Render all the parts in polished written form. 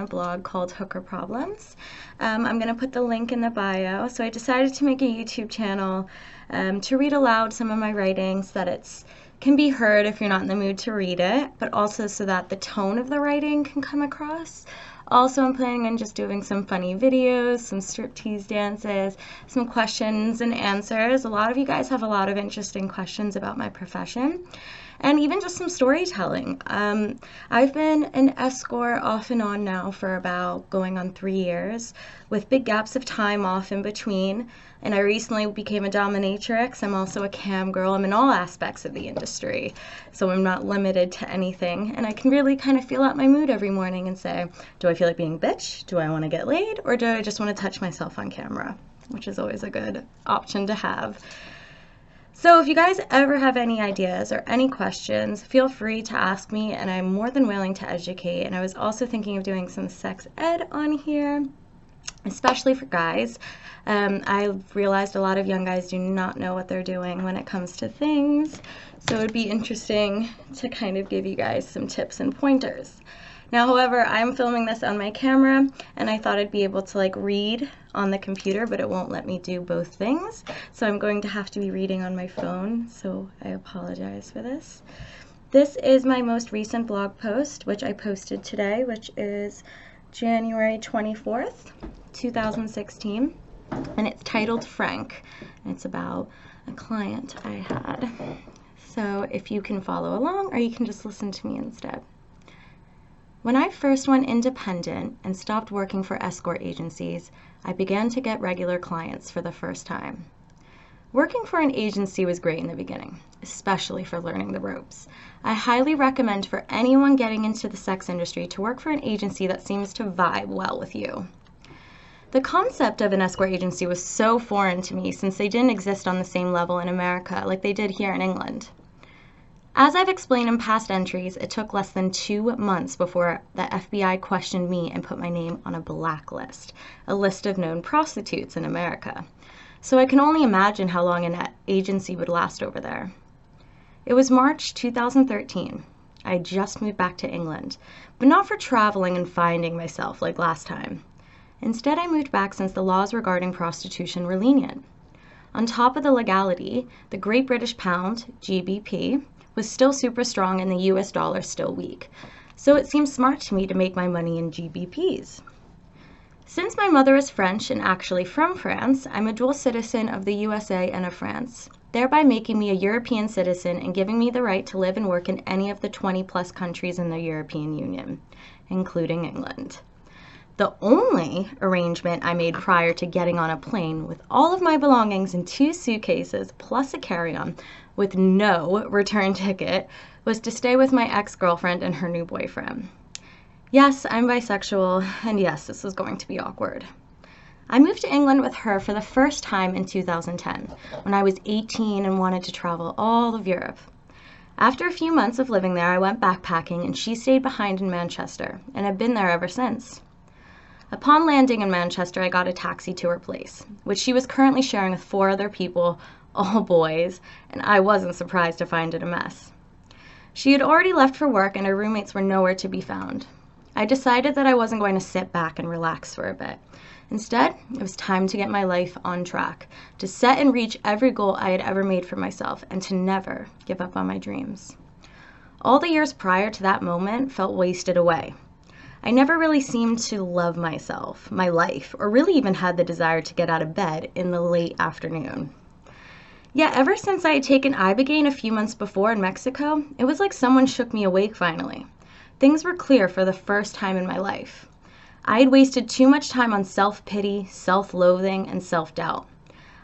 a blog called Hooker Problems. I'm going to put the link in the bio. So I decided to make a YouTube channel to read aloud some of my writings so that it can be heard if you're not in the mood to read it, but also so that the tone of the writing can come across. Also, I'm planning on just doing some funny videos, some striptease dances, some questions and answers. A lot of you guys have a lot of interesting questions about my profession, and even just some storytelling. I've been an escort off and on now for about going on 3 years, with big gaps of time off in between. And I recently became a dominatrix. I'm also a cam girl. I'm in all aspects of the industry, so I'm not limited to anything. And I can really kind of feel out my mood every morning and say, do I feel like being a bitch? Do I want to get laid? Or do I just want to touch myself on camera? Which is always a good option to have. So if you guys ever have any ideas or any questions, feel free to ask me, and I'm more than willing to educate. And I was also thinking of doing some sex ed on here, especially for guys. I've realized a lot of young guys do not know what they're doing when it comes to things, so it would be interesting to kind of give you guys some tips and pointers. Now, however, I'm filming this on my camera, and I thought I'd be able to read on the computer, but it won't let me do both things, so I'm going to have to be reading on my phone, so I apologize for this. This is my most recent blog post, which I posted today, which is January 24th, 2016, and it's titled Frank, and it's about a client I had. So if you can follow along, or you can just listen to me instead. When I first went independent and stopped working for escort agencies, I began to get regular clients for the first time. Working for an agency was great in the beginning, especially for learning the ropes. I highly recommend for anyone getting into the sex industry to work for an agency that seems to vibe well with you. The concept of an escort agency was so foreign to me since they didn't exist on the same level in America like they did here in England. As I've explained in past entries, it took less than 2 months before the FBI questioned me and put my name on a blacklist, a list of known prostitutes in America. So I can only imagine how long an agency would last over there. It was March 2013. I had just moved back to England, but not for traveling and finding myself like last time. Instead, I moved back since the laws regarding prostitution were lenient. On top of the legality, the Great British Pound, GBP, was still super strong and the US dollar still weak, so it seemed smart to me to make my money in GBPs. Since my mother is French and actually from France, I'm a dual citizen of the USA and of France, thereby making me a European citizen and giving me the right to live and work in any of the 20+ countries in the European Union, including England. The only arrangement I made prior to getting on a plane with all of my belongings in 2 suitcases plus a carry-on with no return ticket was to stay with my ex-girlfriend and her new boyfriend. Yes, I'm bisexual, and yes, this was going to be awkward. I moved to England with her for the first time in 2010, when I was 18 and wanted to travel all of Europe. After a few months of living there, I went backpacking and she stayed behind in Manchester, and I've been there ever since. Upon landing in Manchester, I got a taxi to her place, which she was currently sharing with 4 other people, all boys, and I wasn't surprised to find it a mess. She had already left for work and her roommates were nowhere to be found. I decided that I wasn't going to sit back and relax for a bit. Instead, it was time to get my life on track, to set and reach every goal I had ever made for myself, and to never give up on my dreams. All the years prior to that moment felt wasted away. I never really seemed to love myself, my life, or really even had the desire to get out of bed in the late afternoon. Yet ever since I had taken Ibogaine a few months before in Mexico, it was like someone shook me awake finally. Things were clear for the first time in my life. I had wasted too much time on self-pity, self-loathing, and self-doubt.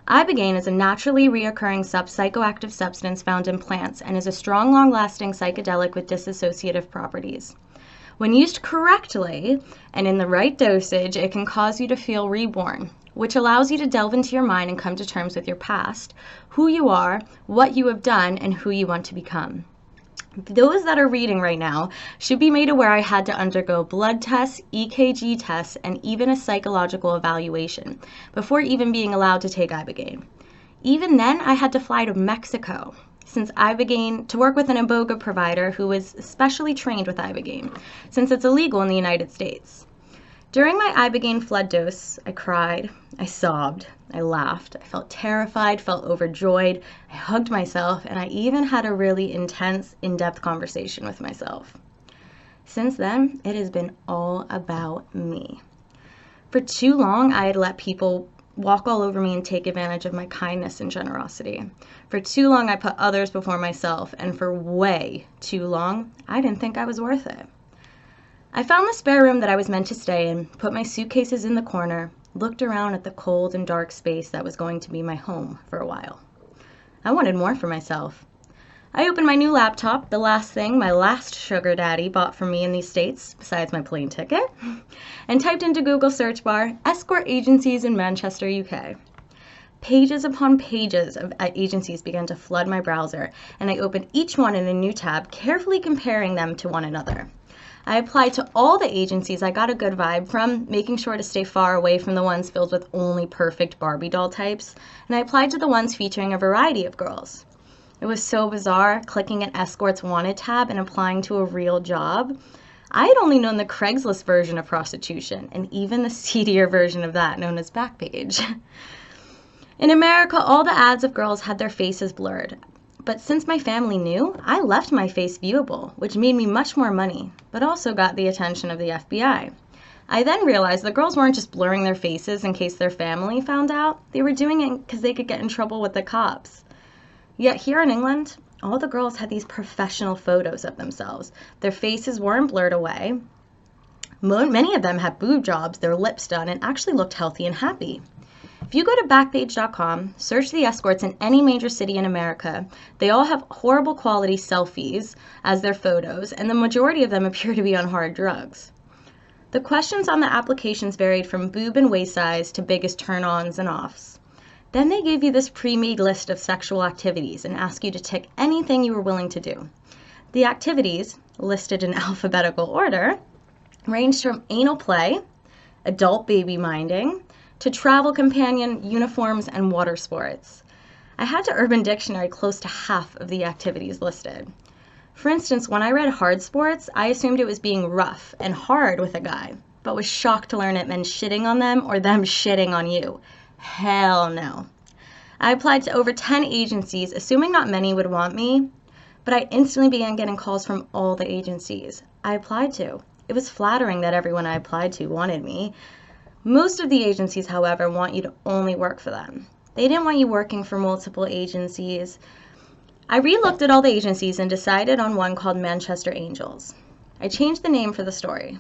Ibogaine is a naturally reoccurring psychoactive substance found in plants and is a strong, long-lasting psychedelic with dissociative properties. When used correctly and in the right dosage, it can cause you to feel reborn, which allows you to delve into your mind and come to terms with your past, who you are, what you have done, and who you want to become. Those that are reading right now should be made aware I had to undergo blood tests, EKG tests, and even a psychological evaluation before even being allowed to take Ibogaine. Even then, I had to fly to Mexico since Ibogaine to work with an Iboga provider who was specially trained with Ibogaine, since it's illegal in the United States. During my ibogaine flood dose, I cried, I sobbed, I laughed, I felt terrified, felt overjoyed, I hugged myself, and I even had a really intense, in-depth conversation with myself. Since then, it has been all about me. For too long, I had let people walk all over me and take advantage of my kindness and generosity. For too long, I put others before myself, and for way too long, I didn't think I was worth it. I found the spare room that I was meant to stay in, put my suitcases in the corner, looked around at the cold and dark space that was going to be my home for a while. I wanted more for myself. I opened my new laptop, the last thing my last sugar daddy bought for me in these States, besides my plane ticket, and typed into Google search bar, escort agencies in Manchester, UK. Pages upon pages of agencies began to flood my browser, and I opened each one in a new tab, carefully comparing them to one another. I applied to all the agencies I got a good vibe from, making sure to stay far away from the ones filled with only perfect Barbie doll types, and I applied to the ones featuring a variety of girls. It was so bizarre, clicking an Escorts Wanted tab and applying to a real job. I had only known the Craigslist version of prostitution, and even the seedier version of that, known as Backpage. In America, all the ads of girls had their faces blurred. But since my family knew, I left my face viewable, which made me much more money, but also got the attention of the FBI. I then realized the girls weren't just blurring their faces in case their family found out. They were doing it because they could get in trouble with the cops. Yet here in England, all the girls had these professional photos of themselves. Their faces weren't blurred away. Many of them had boob jobs, their lips done, and actually looked healthy and happy. If you go to Backpage.com, search the escorts in any major city in America, they all have horrible quality selfies as their photos, and the majority of them appear to be on hard drugs. The questions on the applications varied from boob and waist size to biggest turn-ons and offs. Then they gave you this pre-made list of sexual activities and asked you to tick anything you were willing to do. The activities, listed in alphabetical order, ranged from anal play, adult baby minding, to travel companion, uniforms, and water sports. I had to Urban Dictionary close to half of the activities listed. For instance, when I read hard sports, I assumed it was being rough and hard with a guy, but was shocked to learn it meant shitting on them or them shitting on you. Hell no. I applied to over 10 agencies, assuming not many would want me, but I instantly began getting calls from all the agencies I applied to. It was flattering that everyone I applied to wanted me. Most of the agencies, however, want you to only work for them. They didn't want you working for multiple agencies. I re-looked at all the agencies and decided on one called Manchester Angels. I changed the name for the story.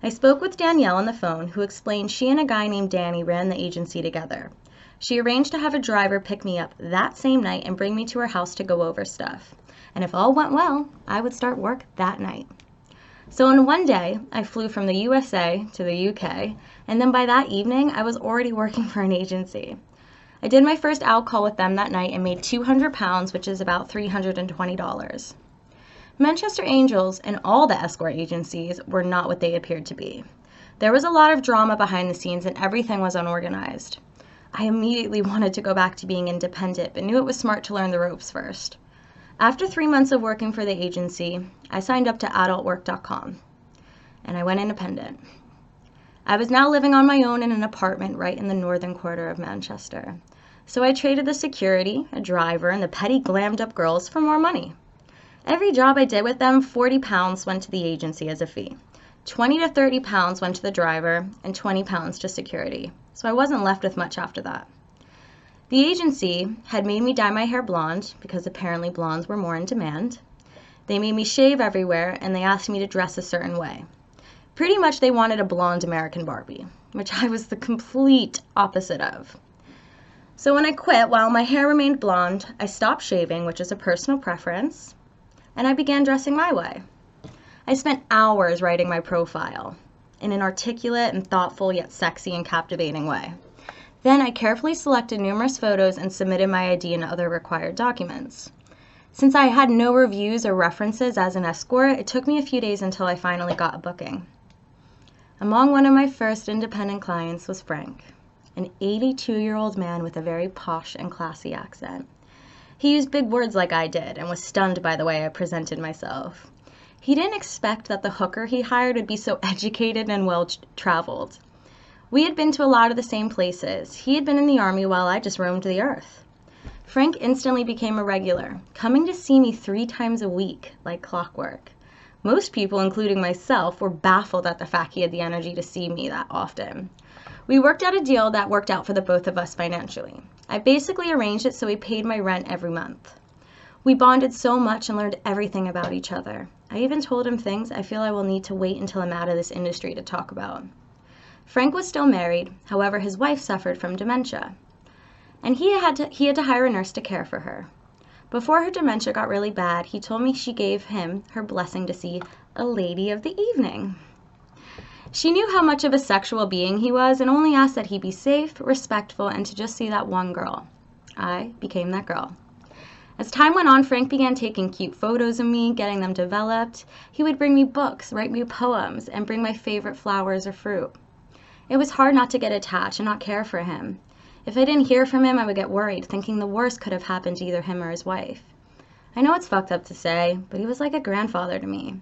I spoke with Danielle on the phone, who explained she and a guy named Danny ran the agency together. She arranged to have a driver pick me up that same night and bring me to her house to go over stuff. And if all went well, I would start work that night. So in one day, I flew from the USA to the UK, and then by that evening, I was already working for an agency. I did my first out call with them that night and made £200, which is about $320. Manchester Angels and all the escort agencies were not what they appeared to be. There was a lot of drama behind the scenes and everything was unorganized. I immediately wanted to go back to being independent, but knew it was smart to learn the ropes first. After 3 months of working for the agency, I signed up to adultwork.com, and I went independent. I was now living on my own in an apartment right in the northern quarter of Manchester. So I traded the security, a driver, and the petty glammed-up girls for more money. Every job I did with them, £40 went to the agency as a fee. £20 to £30 went to the driver, and £20 to security. So I wasn't left with much after that. The agency had made me dye my hair blonde, because apparently blondes were more in demand. They made me shave everywhere, and they asked me to dress a certain way. Pretty much they wanted a blonde American Barbie, which I was the complete opposite of. So when I quit, while my hair remained blonde, I stopped shaving, which is a personal preference, and I began dressing my way. I spent hours writing my profile in an articulate and thoughtful yet sexy and captivating way. Then I carefully selected numerous photos and submitted my ID and other required documents. Since I had no reviews or references as an escort, it took me a few days until I finally got a booking. Among one of my first independent clients was Frank, an 82-year-old man with a very posh and classy accent. He used big words like I did and was stunned by the way I presented myself. He didn't expect that the hooker he hired would be so educated and well-traveled. We had been to a lot of the same places. He had been in the army while I just roamed the earth. Frank instantly became a regular, coming to see me 3 times a week, like clockwork. Most people, including myself, were baffled at the fact he had the energy to see me that often. We worked out a deal that worked out for the both of us financially. I basically arranged it so he paid my rent every month. We bonded so much and learned everything about each other. I even told him things I feel I will need to wait until I'm out of this industry to talk about. Frank was still married, however his wife suffered from dementia, and he had to hire a nurse to care for her. Before her dementia got really bad, he told me she gave him her blessing to see a lady of the evening. She knew how much of a sexual being he was and only asked that he be safe, respectful, and to just see that one girl. I became that girl. As time went on, Frank began taking cute photos of me, getting them developed. He would bring me books, write me poems, and bring my favorite flowers or fruit. It was hard not to get attached and not care for him. If I didn't hear from him, I would get worried, thinking the worst could have happened to either him or his wife. I know it's fucked up to say, but he was like a grandfather to me.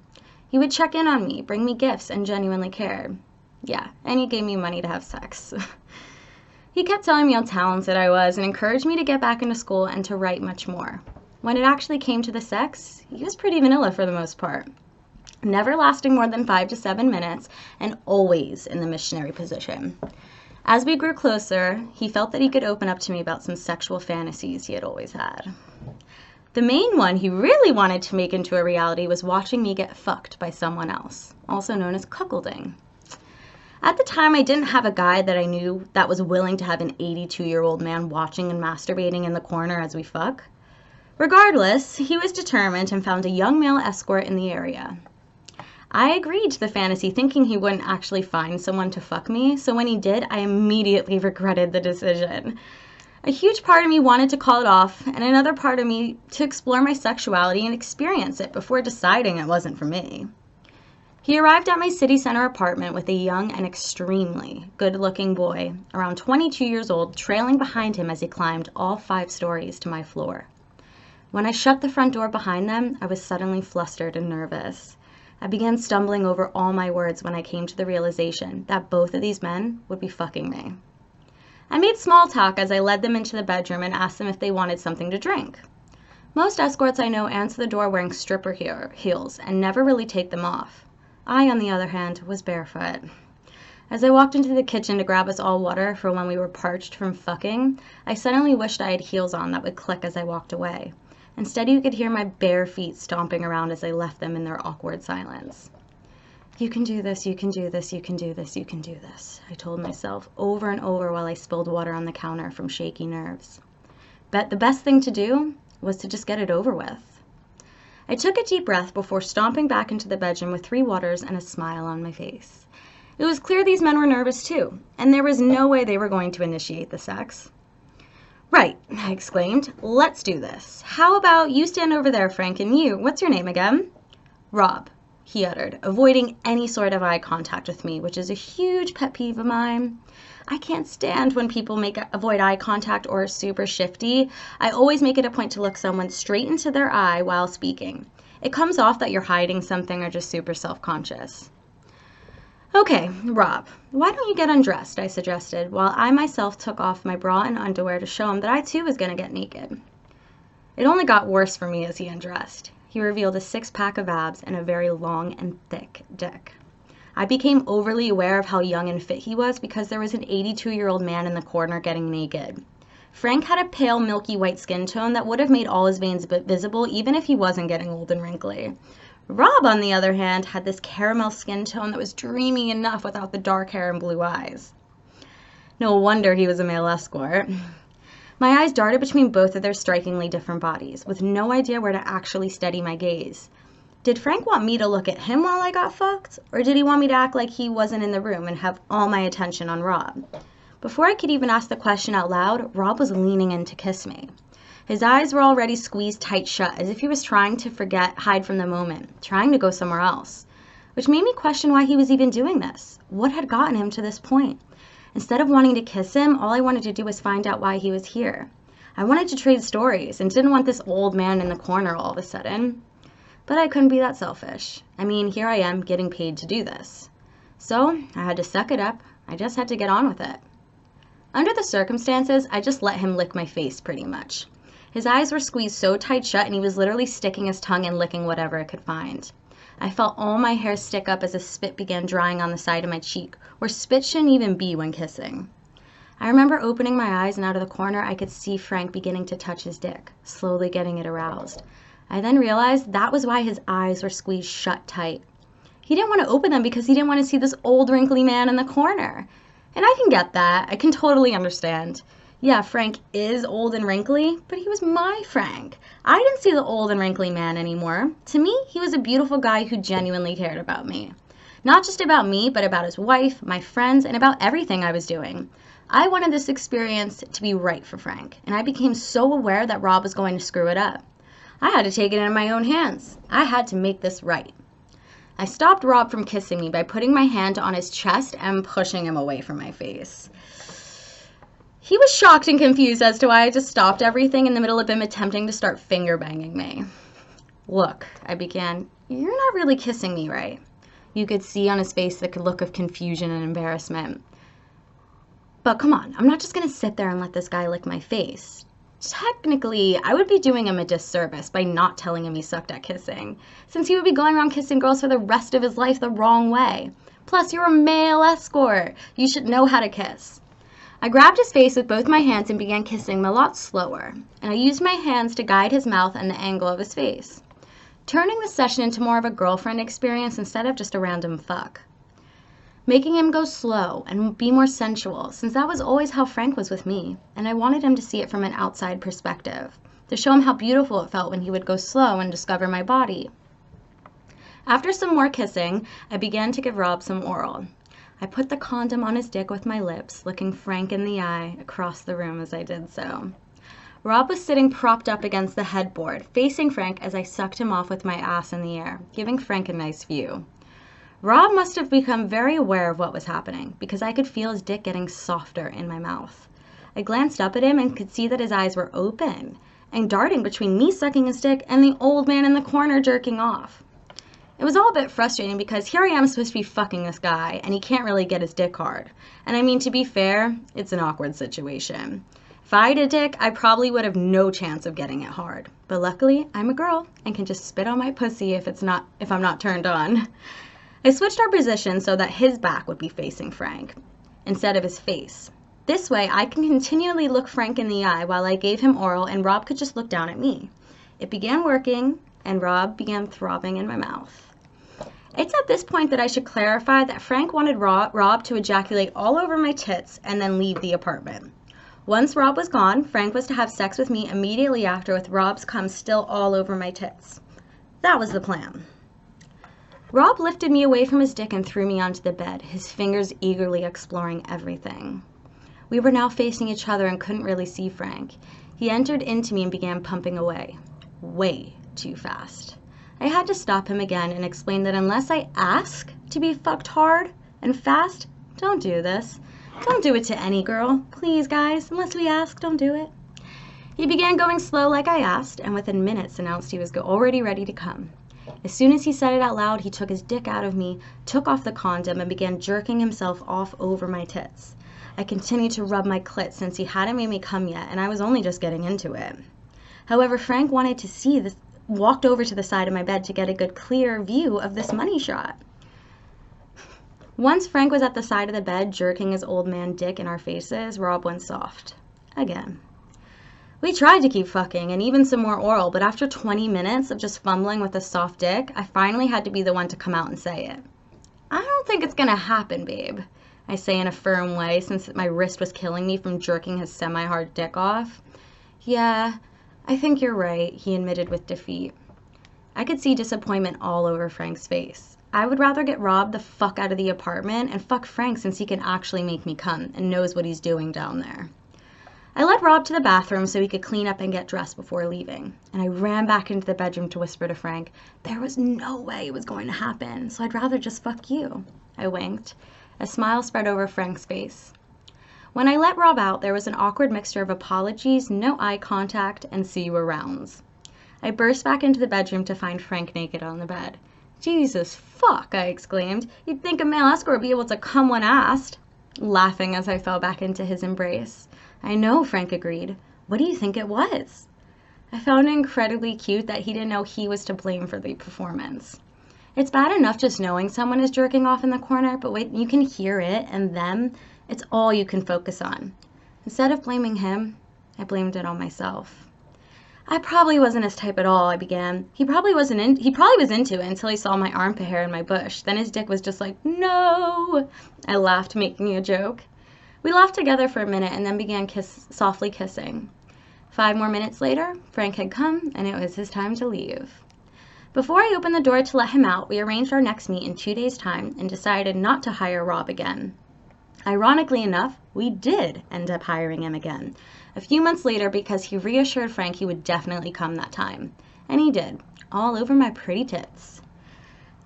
He would check in on me, bring me gifts, and genuinely cared. Yeah, and he gave me money to have sex. He kept telling me how talented I was and encouraged me to get back into school and to write much more. When it actually came to the sex, he was pretty vanilla for the most part. Never lasting more than 5 to 7 minutes, and always in the missionary position. As we grew closer, he felt that he could open up to me about some sexual fantasies he had always had. The main one he really wanted to make into a reality was watching me get fucked by someone else, also known as cuckolding. At the time, I didn't have a guy that I knew that was willing to have an 82-year-old man watching and masturbating in the corner as we fuck. Regardless, he was determined and found a young male escort in the area. I agreed to the fantasy, thinking he wouldn't actually find someone to fuck me, so when he did, I immediately regretted the decision. A huge part of me wanted to call it off, and another part of me to explore my sexuality and experience it before deciding it wasn't for me. He arrived at my city center apartment with a young and extremely good-looking boy, around 22 years old, trailing behind him as he climbed all 5 stories to my floor. When I shut the front door behind them, I was suddenly flustered and nervous. I began stumbling over all my words when I came to the realization that both of these men would be fucking me. I made small talk as I led them into the bedroom and asked them if they wanted something to drink. Most escorts I know answer the door wearing stripper heels and never really take them off. I, on the other hand, was barefoot. As I walked into the kitchen to grab us all water for when we were parched from fucking, I suddenly wished I had heels on that would click as I walked away. Instead, you could hear my bare feet stomping around as I left them in their awkward silence. You can do this, you can do this, you can do this, you can do this, I told myself over and over while I spilled water on the counter from shaky nerves. But the best thing to do was to just get it over with. I took a deep breath before stomping back into the bedroom with 3 waters and a smile on my face. It was clear these men were nervous too, and there was no way they were going to initiate the sex. Right, I exclaimed. Let's do this. How about you stand over there, Frank, and you, what's your name again? Rob, he uttered, avoiding any sort of eye contact with me, which is a huge pet peeve of mine. I can't stand when people avoid eye contact or are super shifty. I always make it a point to look someone straight into their eye while speaking. It comes off that you're hiding something or just super self-conscious. Okay, Rob, why don't you get undressed, I suggested, while I myself took off my bra and underwear to show him that I too was going to get naked. It only got worse for me as he undressed. He revealed a 6-pack of abs and a very long and thick dick. I became overly aware of how young and fit he was because there was an 82-year-old man in the corner getting naked. Frank had a pale, milky white skin tone that would have made all his veins visible even if he wasn't getting old and wrinkly. Rob, on the other hand, had this caramel skin tone that was dreamy enough without the dark hair and blue eyes. No wonder he was a male escort. My eyes darted between both of their strikingly different bodies, with no idea where to actually steady my gaze. Did Frank want me to look at him while I got fucked, or did he want me to act like he wasn't in the room and have all my attention on Rob? Before I could even ask the question out loud, Rob was leaning in to kiss me. His eyes were already squeezed tight shut, as if he was trying to hide from the moment, trying to go somewhere else, which made me question why he was even doing this. What had gotten him to this point? Instead of wanting to kiss him, all I wanted to do was find out why he was here. I wanted to trade stories and didn't want this old man in the corner all of a sudden. But I couldn't be that selfish. I mean, here I am getting paid to do this. So I had to suck it up. I just had to get on with it. Under the circumstances, I just let him lick my face pretty much. His eyes were squeezed so tight shut and he was literally sticking his tongue and licking whatever it could find. I felt all my hair stick up as the spit began drying on the side of my cheek, where spit shouldn't even be when kissing. I remember opening my eyes and out of the corner I could see Frank beginning to touch his dick, slowly getting it aroused. I then realized that was why his eyes were squeezed shut tight. He didn't want to open them because he didn't want to see this old wrinkly man in the corner. And I can get that. I can totally understand. Yeah, Frank is old and wrinkly, but he was my Frank. I didn't see the old and wrinkly man anymore. To me, he was a beautiful guy who genuinely cared about me. Not just about me, but about his wife, my friends, and about everything I was doing. I wanted this experience to be right for Frank, and I became so aware that Rob was going to screw it up. I had to take it in my own hands. I had to make this right. I stopped Rob from kissing me by putting my hand on his chest and pushing him away from my face. He was shocked and confused as to why I just stopped everything in the middle of him attempting to start finger banging me. Look, I began, you're not really kissing me, right? You could see on his face the look of confusion and embarrassment. But come on, I'm not just going to sit there and let this guy lick my face. Technically, I would be doing him a disservice by not telling him he sucked at kissing, since he would be going around kissing girls for the rest of his life the wrong way. Plus, you're a male escort. You should know how to kiss. I grabbed his face with both my hands and began kissing him a lot slower, and I used my hands to guide his mouth and the angle of his face, turning the session into more of a girlfriend experience instead of just a random fuck. Making him go slow and be more sensual, since that was always how Frank was with me, and I wanted him to see it from an outside perspective, to show him how beautiful it felt when he would go slow and discover my body. After some more kissing, I began to give Rob some oral. I put the condom on his dick with my lips, looking Frank in the eye across the room as I did so. Rob was sitting propped up against the headboard, facing Frank as I sucked him off with my ass in the air, giving Frank a nice view. Rob must have become very aware of what was happening, because I could feel his dick getting softer in my mouth. I glanced up at him and could see that his eyes were open and darting between me sucking his dick and the old man in the corner jerking off. It was all a bit frustrating because here I am supposed to be fucking this guy and he can't really get his dick hard. And I mean, to be fair, it's an awkward situation. If I had a dick, I probably would have no chance of getting it hard. But luckily, I'm a girl and can just spit on my pussy if I'm not turned on. I switched our position so that his back would be facing Frank instead of his face. This way, I can continually look Frank in the eye while I gave him oral and Rob could just look down at me. It began working and Rob began throbbing in my mouth. It's at this point that I should clarify that Frank wanted Rob to ejaculate all over my tits and then leave the apartment. Once Rob was gone, Frank was to have sex with me immediately after with Rob's cum still all over my tits. That was the plan. Rob lifted me away from his dick and threw me onto the bed, his fingers eagerly exploring everything. We were now facing each other and couldn't really see Frank. He entered into me and began pumping away. Way too fast. I had to stop him again and explain that unless I ask to be fucked hard and fast, don't do this. Don't do it to any girl. Please, guys, unless we ask, don't do it. He began going slow like I asked, and within minutes announced he was already ready to come. As soon as he said it out loud, he took his dick out of me, took off the condom, and began jerking himself off over my tits. I continued to rub my clit since he hadn't made me come yet, and I was only just getting into it. However, Frank wanted to see this, walked over to the side of my bed to get a good clear view of this money shot. Once Frank was at the side of the bed jerking his old man dick in our faces, Rob went soft. Again. We tried to keep fucking and even some more oral, but after 20 minutes of just fumbling with a soft dick, I finally had to be the one to come out and say it. I don't think it's gonna happen, babe, I say in a firm way since my wrist was killing me from jerking his semi-hard dick off. Yeah, I think you're right, he admitted with defeat. I could see disappointment all over Frank's face. I would rather get Rob the fuck out of the apartment and fuck Frank since he can actually make me come and knows what he's doing down there. I led Rob to the bathroom so he could clean up and get dressed before leaving, and I ran back into the bedroom to whisper to Frank, there was no way it was going to happen, so I'd rather just fuck you. I winked. A smile spread over Frank's face. When I let Rob out, there was an awkward mixture of apologies, no eye contact, and see you arounds. I burst back into the bedroom to find Frank naked on the bed. Jesus fuck, I exclaimed. You'd think a male escort would be able to come when asked, laughing as I fell back into his embrace. I know, Frank agreed. What do you think it was? I found it incredibly cute that he didn't know he was to blame for the performance. It's bad enough just knowing someone is jerking off in the corner, but when you can hear it and them, it's all you can focus on. Instead of blaming him, I blamed it on myself. I probably wasn't his type at all, I began. He probably was into it until he saw my armpit hair in my bush. Then his dick was just like, no! I laughed, making a joke. We laughed together for a minute and then began softly kissing. 5 more minutes later, Frank had come, and it was his time to leave. Before I opened the door to let him out, we arranged our next meet in 2 days' time and decided not to hire Rob again. Ironically enough, we did end up hiring him again. A few months later, because he reassured Frank he would definitely come that time. And he did, all over my pretty tits.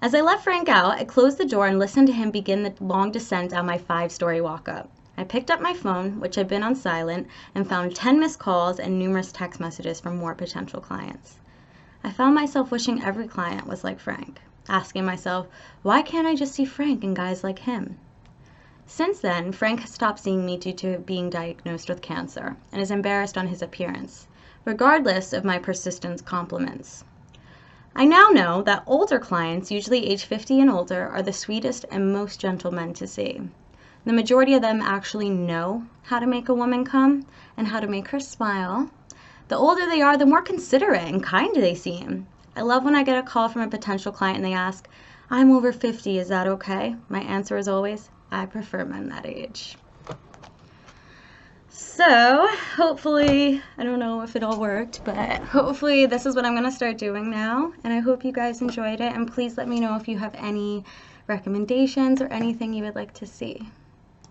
As I let Frank out, I closed the door and listened to him begin the long descent down my 5-story walk-up. I picked up my phone, which had been on silent, and found 10 missed calls and numerous text messages from more potential clients. I found myself wishing every client was like Frank, asking myself, why can't I just see Frank and guys like him? Since then, Frank has stopped seeing me due to being diagnosed with cancer and is embarrassed on his appearance, regardless of my persistent compliments. I now know that older clients, usually age 50 and older, are the sweetest and most gentle men to see. The majority of them actually know how to make a woman come and how to make her smile. The older they are, the more considerate and kind they seem. I love when I get a call from a potential client and they ask, I'm over 50, is that okay? My answer is always, I prefer men that age. So, hopefully, I don't know if it all worked, but hopefully this is what I'm going to start doing now. And I hope you guys enjoyed it. And please let me know if you have any recommendations or anything you would like to see.